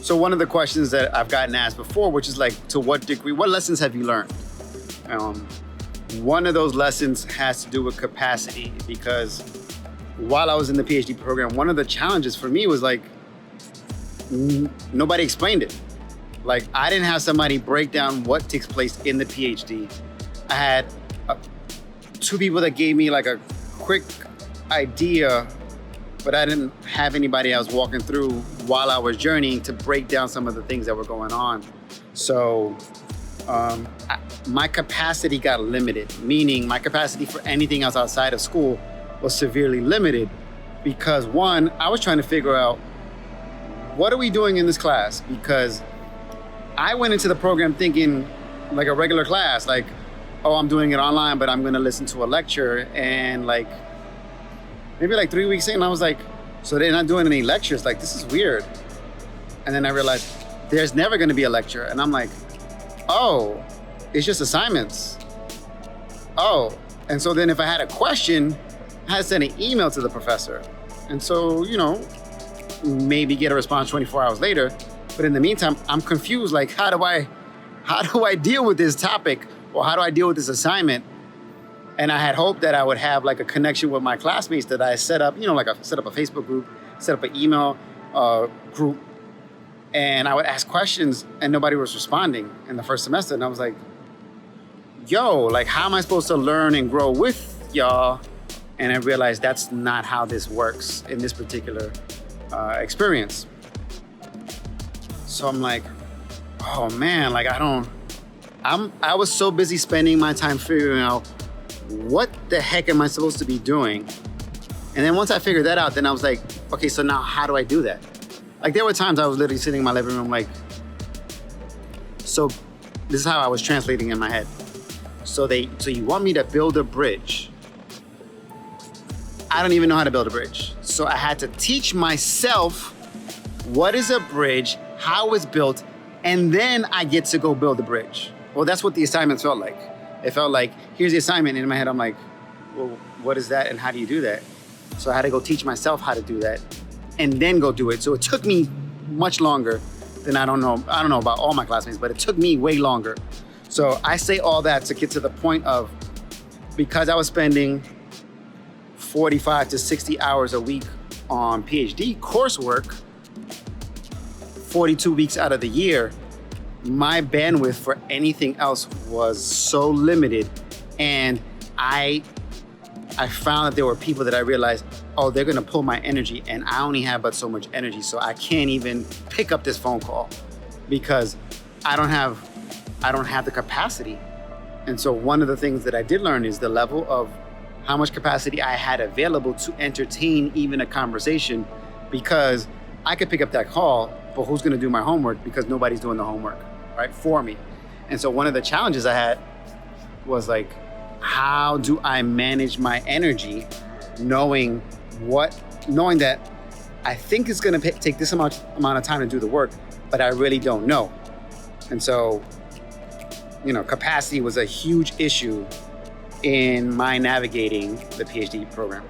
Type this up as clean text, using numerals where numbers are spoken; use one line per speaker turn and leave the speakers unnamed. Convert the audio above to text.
So one of the questions that I've gotten asked before, which is like, to what degree, what lessons have you learned? One of those lessons has to do with capacity, because while I was in the PhD program, one of the challenges for me was like, nobody explained it. Like, I didn't have somebody break down what takes place in the PhD. I had two people that gave me like a quick idea, but I didn't have anybody I was walking through while I was journeying to break down some of the things that were going on. So my capacity got limited, meaning my capacity for anything else outside of school was severely limited, because one, I was trying to figure out, what are we doing in this class? Because I went into the program thinking like a regular class, like, oh, I'm doing it online, but I'm gonna listen to a lecture. And like, maybe like 3 weeks in, I was like, so they're not doing any lectures? Like, this is weird. And then I realized there's never gonna be a lecture. And I'm like, oh, it's just assignments. Oh, and so then if I had a question, I had to send an email to the professor. And so, you know, maybe get a response 24 hours later. But in the meantime, I'm confused, like, how do I deal with this topic? Or how do I deal with this assignment? And I had hoped that I would have like a connection with my classmates that I set up, you know, like set up a Facebook group, set up an email group, and I would ask questions and nobody was responding in the first semester. And I was like, yo, like, how am I supposed to learn and grow with y'all? And I realized that's not how this works in this particular experience. So I'm like, oh man, like I was so busy spending my time figuring out what the heck am I supposed to be doing? And then once I figured that out, then I was like, okay, so now how do I do that? Like, there were times I was literally sitting in my living room like, so this is how I was translating in my head. So you want me to build a bridge? I don't even know how to build a bridge. So I had to teach myself what is a bridge, how it's built, and then I get to go build a bridge. Well, that's what the assignments felt like. It felt like, here's the assignment. And in my head, I'm like, well, what is that and how do you do that? So I had to go teach myself how to do that and then go do it. So it took me much longer than I don't know about all my classmates, but it took me way longer. So I say all that to get to the point of, because I was spending 45 to 60 hours a week on PhD coursework, 42 weeks out of the year, my bandwidth for anything else was so limited. And I found that there were people that I realized, oh, they're gonna pull my energy, and I only have but so much energy, so I can't even pick up this phone call because I don't have the capacity. And so one of the things that I did learn is the level of how much capacity I had available to entertain even a conversation, because I could pick up that call, but who's gonna do my homework? Because nobody's doing the homework, right, for me. And so one of the challenges I had was like, how do I manage my energy knowing that I think it's gonna take this amount of time to do the work, but I really don't know. And so, you know, capacity was a huge issue in my navigating the PhD program.